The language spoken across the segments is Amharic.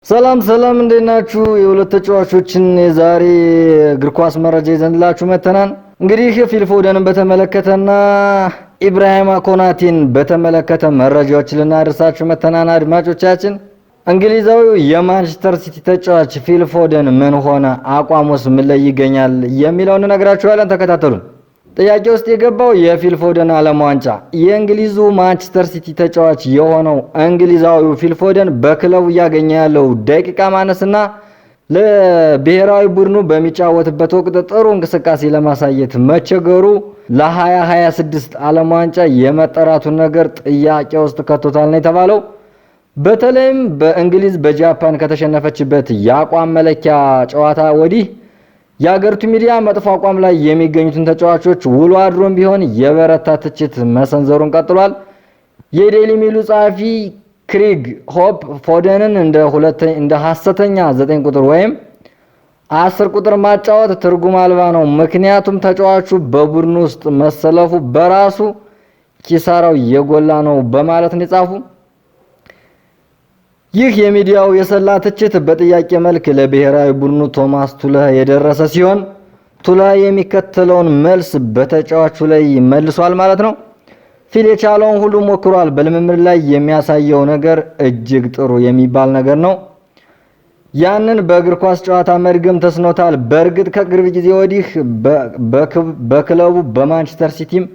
ሰላም እንዴት ናችሁ? የሁለት ተጫዋቾችን የዛሬ እግር ኳስ መረጃ ይዘንላችሁ መተናል። እንግዲህ ፊል ፎደንን በተመለከተና ኢብራሂማ ኮናቴን በተመለከተ መረጃዎችን ልናደርሳችሁ መተናል። አድማጮቻችን እንግሊዛዊው የማንቸስተር ሲቲ ተጫዋች ፊል ፎደን ምን ሆነ፣ አቋሙስ ምን ላይ ይገኛል የሚለውን እንነግራችኋለን። ተከታተሉን። ጥያቄ ውስጥ የገባው የፊል ፎደን ዓለም ዋንጫ የእንግሊዙ ማንቸስተር ሲቲ ተጫዋች የሆነው እንግሊዛዊው ፊል ፎደን በክለቡ እያገኘ ያለው ደቂቃ ማነስና ለብሔራዊ ቡድኑ በሚጫወትበት ወቅት ጥሩ እንቅስቃሴ ለማሳየት መቸገሩ ለ2026 ዓለም ዋንጫ የመጠራቱን ነገር ጥያቄ ውስጥ ከቶታል ነው የተባለው። በተለይም በእንግሊዝ በጃፓን ከተሸነፈችበት የአቋም መለኪያ ጨዋታ ወዲህ የአገሪቱ ሚዲያ መጥፎ አቋም ላይ የሚገኙትን ተጫዋቾች ውሎ አድሮም ቢሆን የበረታ ትችት መሰንዘሩን ቀጥሏል። የዴይሊ ሜሉ ጸሐፊ ክሪግ ሆፕ ፎደንን እንደ ሐሰተኛ 9 ቁጥር ወይም 10 ቁጥር ማጫወት ትርጉም አልባ ነው፣ ምክንያቱም ተጫዋቹ በቡድኑ ውስጥ መሰለፉ በራሱ ኪሳራው የጎላ ነው በማለት ነው የጻፉ። ይህ የሚዲያው የሰላ ትችት በጥያቄ መልክ ለብሔራዊ ቡድኑ ቶማስ ቱለህ የደረሰ ሲሆን ቱለህ የሚከተለውን መልስ በተጫዋቹ ላይ መልሷል ማለት ነው። ፊል የቻለውን ሁሉ ሞክሯል። በልምምድ ላይ የሚያሳየው ነገር እጅግ ጥሩ የሚባል ነገር ነው። ያንን በእግር ኳስ ጨዋታ መድገም ተስኖታል። በእርግጥ ከቅርብ ጊዜ ወዲህ በክለቡ በማንቸስተር ሲቲም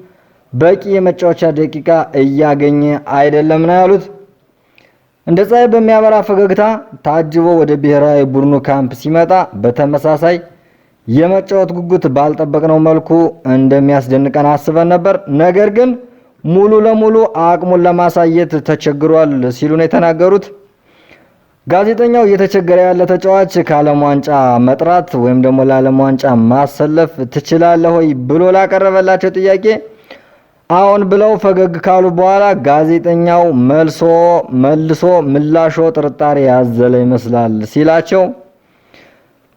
በቂ የመጫወቻ ደቂቃ እያገኘ አይደለም ነው ያሉት። እንደ ፀሐይ በሚያበራ ፈገግታ ታጅቦ ወደ ብሔራዊ ቡድኑ ካምፕ ሲመጣ በተመሳሳይ የመጫወት ጉጉት ባልጠበቅነው መልኩ እንደሚያስደንቀን አስበን ነበር። ነገር ግን ሙሉ ለሙሉ አቅሙን ለማሳየት ተቸግሯል ሲሉ ነው የተናገሩት። ጋዜጠኛው እየተቸገረ ያለ ተጫዋች ከዓለም ዋንጫ መጥራት ወይም ደግሞ ለዓለም ዋንጫ ማሰለፍ ትችላለህ ወይ ብሎ ላቀረበላቸው ጥያቄ አሁን ብለው ፈገግ ካሉ በኋላ ጋዜጠኛው መልሶ ምላሾ ጥርጣሬ ያዘለ ይመስላል ሲላቸው፣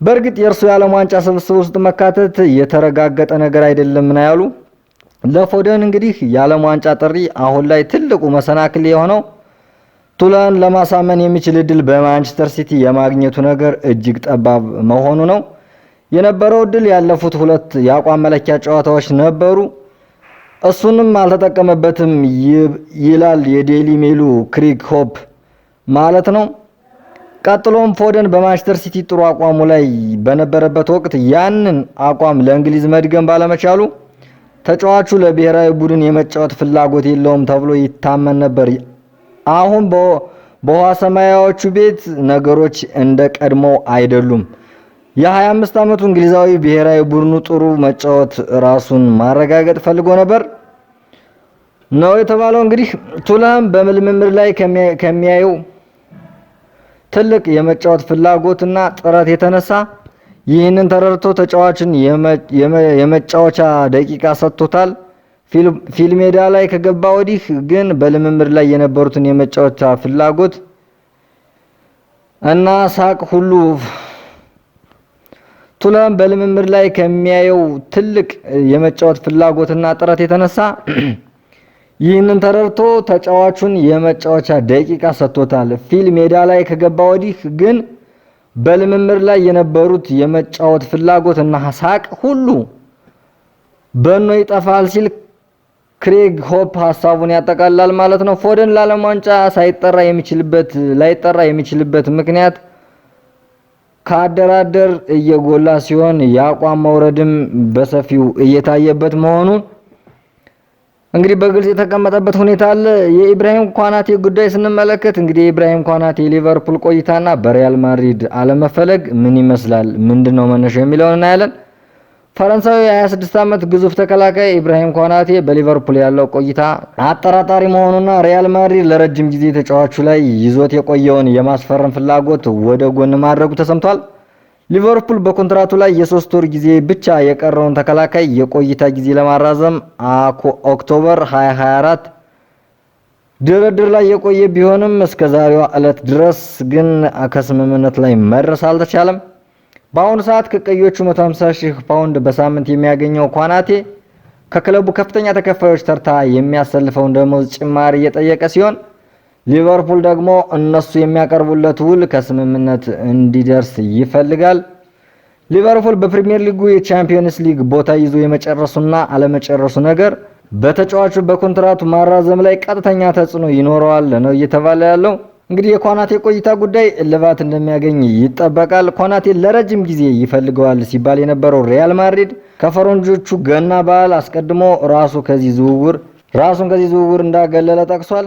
በእርግጥ የእርሱ የዓለም ዋንጫ ስብስብ ውስጥ መካተት የተረጋገጠ ነገር አይደለም ነው ያሉ። ለፎደን እንግዲህ የዓለም ዋንጫ ጥሪ አሁን ላይ ትልቁ መሰናክል የሆነው ቱለህን ለማሳመን የሚችል እድል በማንቸስተር ሲቲ የማግኘቱ ነገር እጅግ ጠባብ መሆኑ ነው። የነበረው እድል ያለፉት 2 የአቋም መለኪያ ጨዋታዎች ነበሩ። እሱንም አልተጠቀመበትም ይላል የዴይሊ ሜሉ ክሪግ ሆፕ ማለት ነው። ቀጥሎም ፎደን በማንቸስተር ሲቲ ጥሩ አቋሙ ላይ በነበረበት ወቅት ያንን አቋም ለእንግሊዝ መድገም ባለመቻሉ ተጫዋቹ ለብሔራዊ ቡድን የመጫወት ፍላጎት የለውም ተብሎ ይታመን ነበር። አሁን በውሃ ሰማያዎቹ ቤት ነገሮች እንደ ቀድሞው አይደሉም። የ25 ዓመቱ እንግሊዛዊ ብሔራዊ ቡድኑ ጥሩ መጫወት ራሱን ማረጋገጥ ፈልጎ ነበር ነው የተባለው። እንግዲህ ቱለህም በልምምድ ላይ ከሚያየው ትልቅ የመጫወት ፍላጎትና ጥረት የተነሳ ይህንን ተረድቶ ተጫዋችን የመጫወቻ ደቂቃ ሰጥቶታል። ፊል ሜዳ ላይ ከገባ ወዲህ ግን በልምምድ ላይ የነበሩትን የመጫወቻ ፍላጎት እና ሳቅ ሁሉ ቱለህም በልምምድ ላይ ከሚያየው ትልቅ የመጫወት ፍላጎትና ጥረት የተነሳ ይህንን ተረድቶ ተጫዋቹን የመጫወቻ ደቂቃ ሰጥቶታል። ፊል ሜዳ ላይ ከገባ ወዲህ ግን በልምምድ ላይ የነበሩት የመጫወት ፍላጎትና ሳቅ ሁሉ በኖ ይጠፋል ሲል ክሬግ ሆፕ ሐሳቡን ያጠቃልላል ማለት ነው። ፎደን ለዓለም ዋንጫ ላይጠራ የሚችልበት ምክንያት ከአደራደር እየጎላ ሲሆን የአቋም መውረድም በሰፊው እየታየበት መሆኑ እንግዲህ በግልጽ የተቀመጠበት ሁኔታ አለ። የኢብራሂም ኮናቴ ጉዳይ ስንመለከት እንግዲህ የኢብራሂም ኮናቴ ሊቨርፑል ቆይታና በሪያል ማድሪድ አለመፈለግ ምን ይመስላል፣ ምንድነው መነሻው የሚለውን እናያለን። ፈረንሳዊ የ26 ዓመት ግዙፍ ተከላካይ ኢብራሂም ኮናቴ በሊቨርፑል ያለው ቆይታ አጠራጣሪ መሆኑና ሪያል ማድሪድ ለረጅም ጊዜ ተጫዋቹ ላይ ይዞት የቆየውን የማስፈረም ፍላጎት ወደ ጎን ማድረጉ ተሰምቷል። ሊቨርፑል በኮንትራቱ ላይ የ3 ወር ጊዜ ብቻ የቀረውን ተከላካይ የቆይታ ጊዜ ለማራዘም ኦክቶበር 2024 ድርድር ላይ የቆየ ቢሆንም እስከ ዛሬዋ ዕለት ድረስ ግን ከስምምነት ላይ መድረስ አልተቻለም። በአሁኑ ሰዓት ከቀዮቹ 150,000 ፓውንድ በሳምንት የሚያገኘው ኮናቴ ከክለቡ ከፍተኛ ተከፋዮች ተርታ የሚያሰልፈውን ደሞዝ ጭማሪ እየጠየቀ ሲሆን ሊቨርፑል ደግሞ እነሱ የሚያቀርቡለት ውል ከስምምነት እንዲደርስ ይፈልጋል። ሊቨርፑል በፕሪሚየር ሊጉ የቻምፒየንስ ሊግ ቦታ ይዞ የመጨረሱና አለመጨረሱ ነገር በተጫዋቹ በኮንትራቱ ማራዘም ላይ ቀጥተኛ ተጽዕኖ ይኖረዋል ነው እየተባለ ያለው። እንግዲህ የኮናቴ ቆይታ ጉዳይ እልባት እንደሚያገኝ ይጠበቃል። ኮናቴ ለረጅም ጊዜ ይፈልገዋል ሲባል የነበረው ሪያል ማድሪድ ከፈረንጆቹ ገና በዓል አስቀድሞ ራሱን ከዚህ ዝውውር እንዳገለለ ጠቅሷል።